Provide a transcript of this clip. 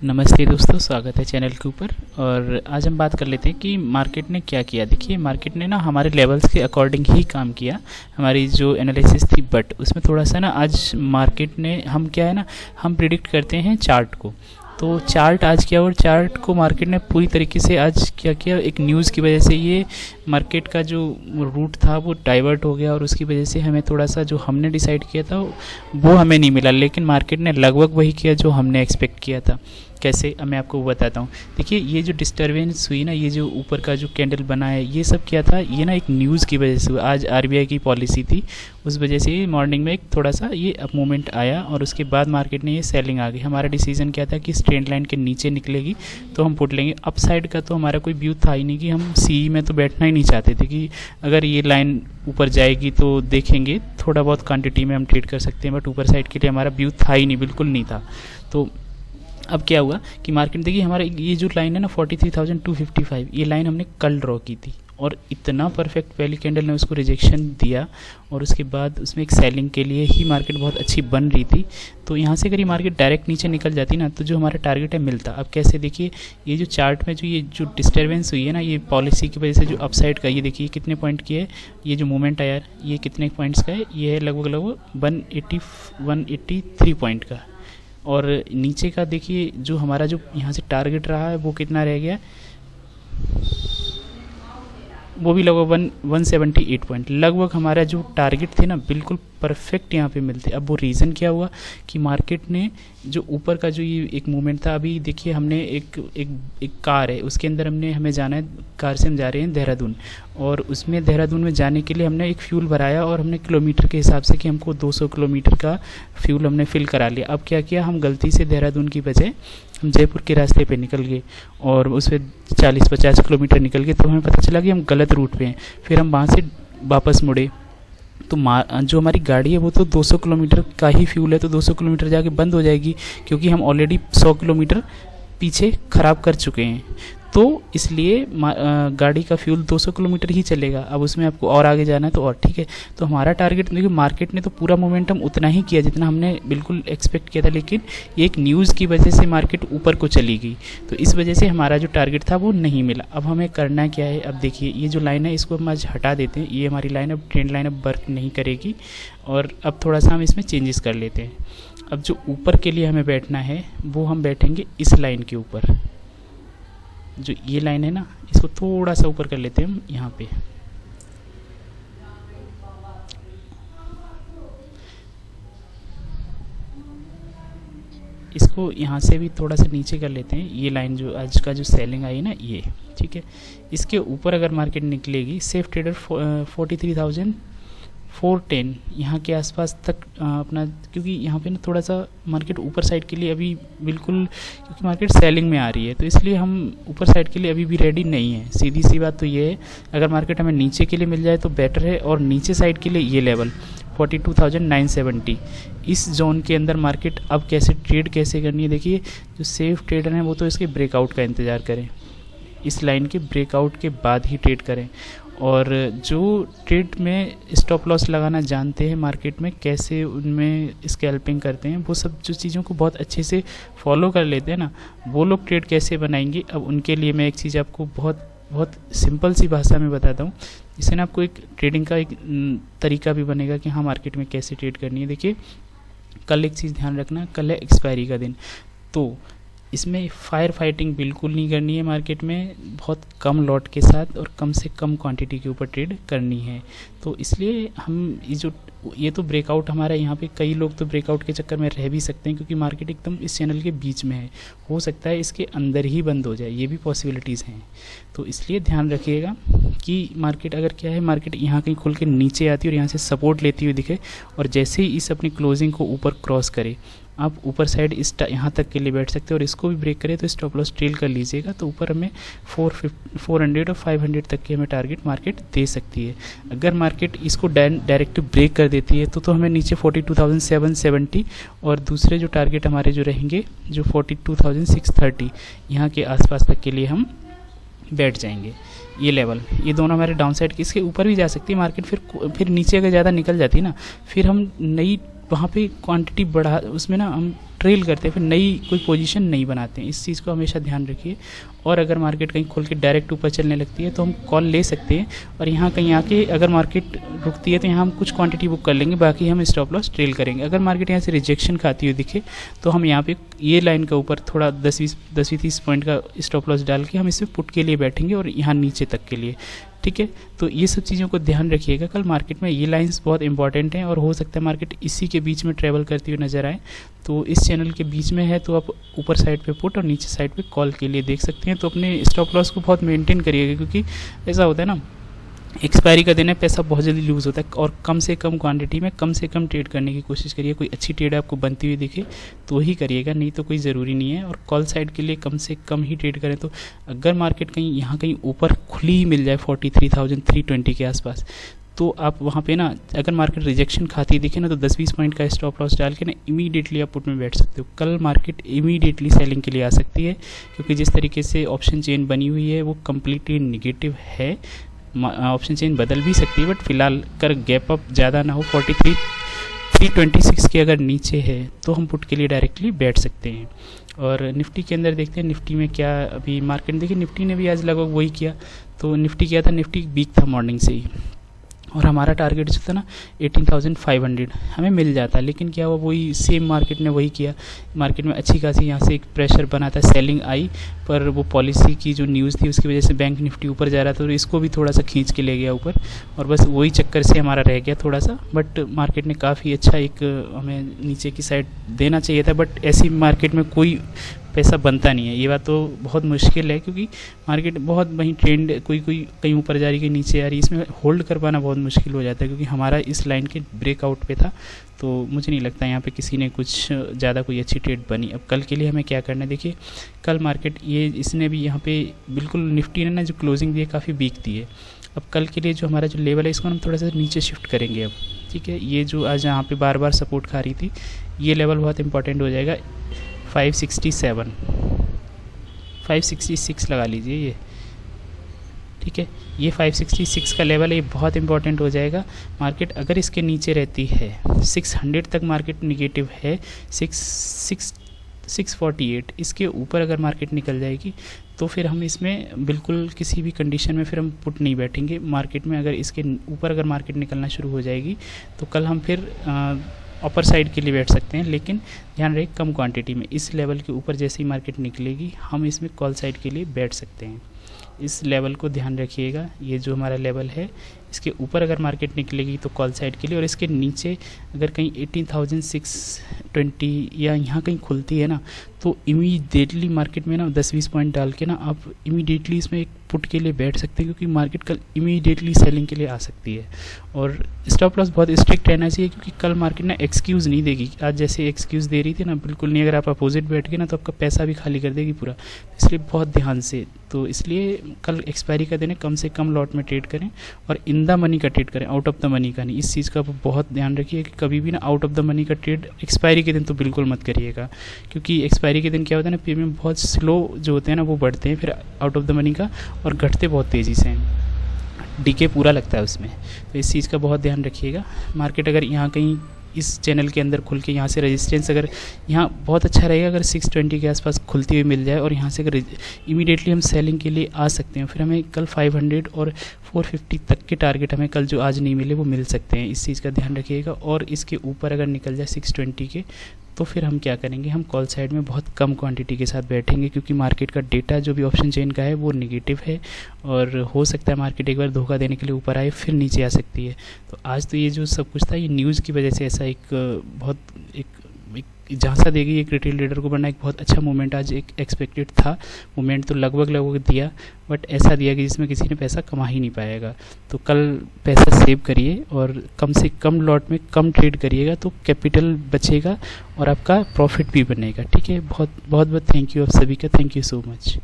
नमस्ते दोस्तों, स्वागत है चैनल के ऊपर। और आज हम बात कर लेते हैं कि मार्केट ने क्या किया। देखिए, मार्केट ने ना हमारे लेवल्स के अकॉर्डिंग ही काम किया, हमारी जो एनालिसिस थी, बट उसमें थोड़ा सा ना आज मार्केट ने हम क्या है ना, हम प्रिडिक्ट करते हैं चार्ट को। तो चार्ट आज किया और चार्ट को मार्केट ने पूरी तरीके से आज क्या किया, एक न्यूज़ की वजह से ये मार्केट का जो रूट था वो डाइवर्ट हो गया और उसकी वजह से हमें थोड़ा सा जो हमने डिसाइड किया था वो हमें नहीं मिला, लेकिन मार्केट ने लगभग वही किया जो हमने एक्सपेक्ट किया था। कैसे, अब मैं आपको बताता हूँ। देखिए, ये जो डिस्टर्बेंस हुई ना, ये जो ऊपर का जो कैंडल बना है, ये सब क्या था, ये ना एक न्यूज़ की वजह से हुआ। आज आरबीआई की पॉलिसी थी, उस वजह से मॉर्निंग में एक थोड़ा सा ये अप मूवमेंट आया और उसके बाद मार्केट ने ये सेलिंग आ गई। हमारा डिसीजन क्या था कि इस ट्रेंड लाइन के नीचे निकलेगी तो हम पुट लेंगे। अप साइड का तो हमारा कोई व्यू था ही नहीं, कि हम सी में तो बैठना ही नहीं चाहते थे कि अगर ये लाइन ऊपर जाएगी तो देखेंगे, थोड़ा बहुत क्वांटिटी में हम ट्रेड कर सकते हैं, बट ऊपर साइड के लिए हमारा व्यू था ही नहीं, बिल्कुल नहीं था। तो अब क्या हुआ कि मार्केट, देखिए हमारा ये जो लाइन है ना 43,255, ये लाइन हमने कल ड्रॉ की थी और इतना परफेक्ट पहली कैंडल ने उसको रिजेक्शन दिया और उसके बाद उसमें एक सेलिंग के लिए ही मार्केट बहुत अच्छी बन रही थी। तो यहाँ से अगर ये मार्केट डायरेक्ट नीचे निकल जाती ना, तो जो हमारा टारगेट है मिलता। अब कैसे, देखिए ये जो चार्ट में ये जो डिस्टर्बेंस हुई है ना, ये पॉलिसी की वजह से जो अपसाइड का, ये देखिए कितने पॉइंट की है, ये जो मूवमेंट आया ये कितने पॉइंट्स का है, ये है लगभग 183 पॉइंट का। और नीचे का देखिए जो हमारा जो यहाँ से टारगेट रहा है वो कितना रह गया, वो भी लगभग 178 पॉइंट। लगभग हमारा जो टारगेट थे ना बिल्कुल परफेक्ट यहाँ पे मिलते। अब वो रीज़न क्या हुआ कि मार्केट ने जो ऊपर का जो ये एक मूवमेंट था, अभी देखिए हमने एक कार है, उसके अंदर हमें जाना है, कार से हम जा रहे हैं देहरादून, और उसमें देहरादून में जाने के लिए हमने एक फ्यूल भराया और हमने किलोमीटर के हिसाब से कि हमको 200 किलोमीटर का फ्यूल हमने फिल करा लिया। अब क्या किया, हम गलती से देहरादून की बजाय हम जयपुर के रास्ते पे निकल गए और उस पर 40-50 किलोमीटर निकल गए, तो हमें पता चला कि हम गलत रूट पे हैं। फिर हम वहाँ से वापस मुड़े, तो जो हमारी गाड़ी है वो तो 200 किलोमीटर का ही फ्यूल है, तो 200 किलोमीटर जाके बंद हो जाएगी, क्योंकि हम ऑलरेडी 100 किलोमीटर पीछे ख़राब कर चुके हैं। तो इसलिए गाड़ी का फ्यूल 200 किलोमीटर ही चलेगा। अब उसमें आपको और आगे जाना है तो और ठीक है। तो हमारा टारगेट, देखिए मार्केट ने तो पूरा मोमेंटम उतना ही किया जितना हमने बिल्कुल एक्सपेक्ट किया था, लेकिन एक न्यूज़ की वजह से मार्केट ऊपर को चली गई, तो इस वजह से हमारा जो टारगेट था वो नहीं मिला। अब हमें करना क्या है, अब देखिए ये जो लाइन है इसको हम आज हटा देते हैं। ये हमारी लाइन, अब ट्रेंड लाइन अब वर्क नहीं करेगी और अब थोड़ा सा हम इसमें चेंजेस कर लेते हैं। अब जो ऊपर के लिए हमें बैठना है वो हम बैठेंगे इस लाइन के ऊपर। जो ये लाइन है ना, इसको थोड़ा सा ऊपर कर लेते हैं हम यहाँ पे। इसको यहाँ से भी थोड़ा सा नीचे कर लेते हैं। ये लाइन जो आज का जो सेलिंग आई है ना, ये ठीक है, इसके ऊपर अगर मार्केट निकलेगी, सेफ ट्रेडर 43,410 यहाँ के आसपास तक अपना, क्योंकि यहाँ पे ना थोड़ा सा मार्केट ऊपर साइड के लिए अभी बिल्कुल, क्योंकि मार्केट सेलिंग में आ रही है, तो इसलिए हम ऊपर साइड के लिए अभी भी रेडी नहीं है। सीधी सी बात तो ये है, अगर मार्केट हमें नीचे के लिए मिल जाए तो बेटर है, और नीचे साइड के लिए ये लेवल 42,970, इस जोन के अंदर मार्केट अब ट्रेड कैसे करनी है। देखिए जो सेफ ट्रेडर हैं वो तो इसके ब्रेकआउट का इंतज़ार करें, इस लाइन के ब्रेकआउट के बाद ही ट्रेड करें। और जो ट्रेड में स्टॉप लॉस लगाना जानते हैं, मार्केट में कैसे उनमें स्कैल्पिंग करते हैं, वो सब जो चीज़ों को बहुत अच्छे से फॉलो कर लेते हैं ना, वो लोग ट्रेड कैसे बनाएंगे। अब उनके लिए मैं एक चीज़ आपको बहुत सिंपल सी भाषा में बताता हूँ, जिससे ना आपको एक ट्रेडिंग का एक तरीका भी बनेगा कि हाँ मार्केट में कैसे ट्रेड करनी है। देखिए कल एक चीज़ ध्यान रखना, कल है एक्सपायरी का दिन, तो इसमें फायर फाइटिंग बिल्कुल नहीं करनी है। मार्केट में बहुत कम लॉट के साथ और कम से कम क्वांटिटी के ऊपर ट्रेड करनी है। तो इसलिए हम ये तो ब्रेकआउट हमारा, यहाँ पे कई लोग तो ब्रेकआउट के चक्कर में रह भी सकते हैं, क्योंकि मार्केट एकदम इस चैनल के बीच में है, हो सकता है इसके अंदर ही बंद हो जाए, ये भी पॉसिबिलिटीज़ हैं। तो इसलिए ध्यान रखिएगा कि मार्केट अगर क्या है, मार्केट यहाँ कहीं खुल के नीचे आती है और यहाँ से सपोर्ट लेती हुई दिखे, और जैसे ही इस अपनी क्लोजिंग को ऊपर क्रॉस करे, आप ऊपर साइड यहाँ तक के लिए बैठ सकते हैं, और इसको भी ब्रेक करे तो स्टॉप लॉस ट्रेल कर लीजिएगा। तो ऊपर हमें 400 और 500 तक की हमें टारगेट मार्केट दे सकती है। अगर मार्केट इसको डायरेक्ट ब्रेक कर देती है तो हमें नीचे 42,770 और दूसरे जो टारगेट हमारे जो रहेंगे जो 42,630 यहाँ के आसपास तक के लिए हम बैठ जाएंगे। ये लेवल, ये दोनों हमारे डाउन साइड के, इसके ऊपर भी जा सकती है मार्केट। फिर नीचे अगर ज़्यादा निकल जाती है ना, फिर हम नई वहाँ पे क्वांटिटी बढ़ा, उसमें ना हम ट्रेल करते हैं, फिर नई कोई पोजीशन नहीं बनाते हैं। इस चीज़ को हमेशा ध्यान रखिए। और अगर मार्केट कहीं खोल के डायरेक्ट ऊपर चलने लगती है तो हम कॉल ले सकते हैं, और यहाँ कहीं आके अगर मार्केट रुकती है तो यहाँ हम कुछ क्वांटिटी बुक कर लेंगे, बाकी हम स्टॉप लॉस ट्रेल करेंगे। अगर मार्केट यहाँ से रिजेक्शन खाती हुई दिखे तो हम यहाँ पे ये लाइन का ऊपर थोड़ा 10-20-30 पॉइंट का स्टॉप लॉस डाल के हम इसमें पुट के लिए बैठेंगे, और यहाँ नीचे तक के लिए, ठीक है। तो ये सब चीज़ों को ध्यान रखिएगा। कल मार्केट में ये लाइंस बहुत इंपॉर्टेंट हैं, और हो सकता है मार्केट इसी के बीच में ट्रेवल करती हुई नज़र आए। तो इस चैनल के बीच में है तो आप ऊपर साइड पे पुट और नीचे साइड पे कॉल के लिए देख सकते हैं। तो अपने स्टॉप लॉस को बहुत मेंटेन करिएगा, क्योंकि ऐसा होता है ना, एक्सपायरी का दिन है, पैसा बहुत जल्दी लूज़ होता है। और कम से कम क्वांटिटी में कम से कम ट्रेड करने की कोशिश करिए। कोई अच्छी ट्रेड आपको बनती हुई दिखे तो ही करिएगा, नहीं तो कोई ज़रूरी नहीं है। और कॉल साइड के लिए कम से कम ही ट्रेड करें। तो अगर मार्केट कहीं यहाँ कहीं ऊपर खुली ही मिल जाए 43,320 के आसपास, तो आप वहाँ पे ना, अगर मार्केट रिजेक्शन खाती दिखे ना, तो 10-20 पॉइंट का स्टॉप लॉस डाल के ना इमीडिएटली आप पुट में बैठ सकते हो। कल मार्केट इमीडिएटली सेलिंग के लिए आ सकती है, क्योंकि जिस तरीके से ऑप्शन चेन बनी हुई है वो कम्प्लीटली निगेटिव है। ऑप्शन चेन बदल भी सकती है, बट फिलहाल कर गैप अप ज़्यादा ना हो, 43,326 के अगर नीचे है तो हम पुट के लिए डायरेक्टली बैठ सकते हैं। और निफ्टी के अंदर देखते हैं निफ्टी में क्या अभी मार्केट, देखिए निफ्टी ने भी आज लगभग वही किया। तो निफ्टी क्या था, निफ्टी वीक था मॉर्निंग से ही, और हमारा टारगेट जो था ना 18,500 हमें मिल जाता, लेकिन क्या हुआ, वही सेम मार्केट ने वही किया। मार्केट में अच्छी खासी यहाँ से एक प्रेशर बना था, सेलिंग आई, पर वो पॉलिसी की जो न्यूज़ थी उसकी वजह से बैंक निफ्टी ऊपर जा रहा था, तो इसको भी थोड़ा सा खींच के ले गया ऊपर, और बस वही चक्कर से हमारा रह गया थोड़ा सा। बट मार्केट ने काफ़ी अच्छा एक हमें नीचे की साइड देना चाहिए था, बट ऐसी मार्केट में कोई पैसा बनता नहीं है। ये बात तो बहुत मुश्किल है, क्योंकि मार्केट बहुत वहीं ट्रेंड कोई कहीं ऊपर जा रही है, नीचे आ रही है, इसमें होल्ड कर पाना बहुत मुश्किल हो जाता है, क्योंकि हमारा इस लाइन के ब्रेकआउट पे था। तो मुझे नहीं लगता यहाँ पे किसी ने कुछ ज़्यादा कोई अच्छी ट्रेड बनी। अब कल के लिए हमें क्या करना है, देखिए कल मार्केट ये इसने भी यहाँ पे बिल्कुल निफ्टी ने ना जो क्लोजिंग दी है काफ़ी वीक दी है। अब कल के लिए जो हमारा जो लेवल है इसको हम थोड़ा सा नीचे शिफ्ट करेंगे अब, ठीक है। ये जो आज यहाँ पे बार बार सपोर्ट खा रही थी, ये लेवल बहुत इंपॉर्टेंट हो जाएगा, 566 लगा लीजिए ये, ठीक है। ये 566 का लेवल है, ये बहुत इंपॉर्टेंट हो जाएगा। मार्केट अगर इसके नीचे रहती है, 600 तक मार्केट निगेटिव है, 648 इसके ऊपर अगर मार्केट निकल जाएगी तो फिर हम इसमें बिल्कुल किसी भी कंडीशन में फिर हम पुट नहीं बैठेंगे मार्केट में। अगर इसके ऊपर अगर मार्केट निकलना शुरू हो जाएगी तो कल हम फिर अपर साइड के लिए बैठ सकते हैं, लेकिन ध्यान रहे कम क्वांटिटी में। इस लेवल के ऊपर जैसे ही मार्केट निकलेगी हम इसमें कॉल साइड के लिए बैठ सकते हैं। इस लेवल को ध्यान रखिएगा, ये जो हमारा लेवल है इसके ऊपर अगर मार्केट निकलेगी तो कॉल साइड के लिए, और इसके नीचे अगर कहीं 18,620 या यहाँ कहीं खुलती है ना, तो इमीडिएटली मार्केट में ना 10-20 पॉइंट डाल के ना आप इमीडिएटली इसमें एक पुट के लिए बैठ सकते हैं, क्योंकि मार्केट कल इमीडिएटली सेलिंग के लिए आ सकती है। और स्टॉप लॉस बहुत स्ट्रिक्ट रहना चाहिए, क्योंकि कल मार्केट ना एक्सक्यूज़ नहीं देगी। आज जैसे एक्सक्यूज़ दे रही थी ना, बिल्कुल नहीं। अगर आप अपोजिट बैठ गए ना तो आपका पैसा भी खाली कर देगी पूरा, इसलिए बहुत ध्यान से। तो इसलिए कल एक्सपायरी का दिन है, कम से कम लॉट में ट्रेड करें और इन द मनी का ट्रेड करें, आउट ऑफ द मनी का नहीं। इस चीज़ का आप बहुत ध्यान रखिए कि कभी भी ना आउट ऑफ द मनी का ट्रेड एक्सपायरी के दिन तो बिल्कुल मत करिएगा, क्योंकि एक्सपायरी के दिन क्या होता है ना, प्रीमियम बहुत स्लो जो होते हैं ना वो बढ़ते हैं फिर आउट ऑफ द मनी का, और घटते बहुत तेज़ी से हैं, डीके पूरा लगता है उसमें। तो इस चीज़ का बहुत ध्यान रखिएगा। मार्केट अगर यहाँ कहीं इस चैनल के अंदर खुल के यहाँ से रेजिस्टेंस अगर यहाँ बहुत अच्छा रहेगा, अगर 620 के आसपास खुलती हुई मिल जाए और यहाँ से अगर इमीडिएटली हम सेलिंग के लिए आ सकते हैं, फिर हमें कल 500 और 450 तक के टारगेट हमें कल जो आज नहीं मिले वो मिल सकते हैं। इस चीज़ का ध्यान रखिएगा। और इसके ऊपर अगर निकल जाए 620 के, तो फिर हम क्या करेंगे, हम कॉल साइड में बहुत कम क्वांटिटी के साथ बैठेंगे, क्योंकि मार्केट का डेटा जो भी ऑप्शन चेन का है वो नेगेटिव है, और हो सकता है मार्केट एक बार धोखा देने के लिए ऊपर आए फिर नीचे आ सकती है। तो आज तो ये जो सब कुछ था ये न्यूज़ की वजह से ऐसा एक बहुत एक झांसा देगी एक रिटेल ट्रेडर को बनना। एक बहुत अच्छा मूवमेंट आज एक एक्सपेक्टेड था, मूवमेंट तो लगभग दिया, बट ऐसा दिया कि जिसमें किसी ने पैसा कमा ही नहीं पाएगा। तो कल पैसा सेव करिए और कम से कम लॉट में कम ट्रेड करिएगा, तो कैपिटल बचेगा और आपका प्रॉफिट भी बनेगा। ठीक है, बहुत बहुत थैंक यू आप सभी का, थैंक यू सो मच।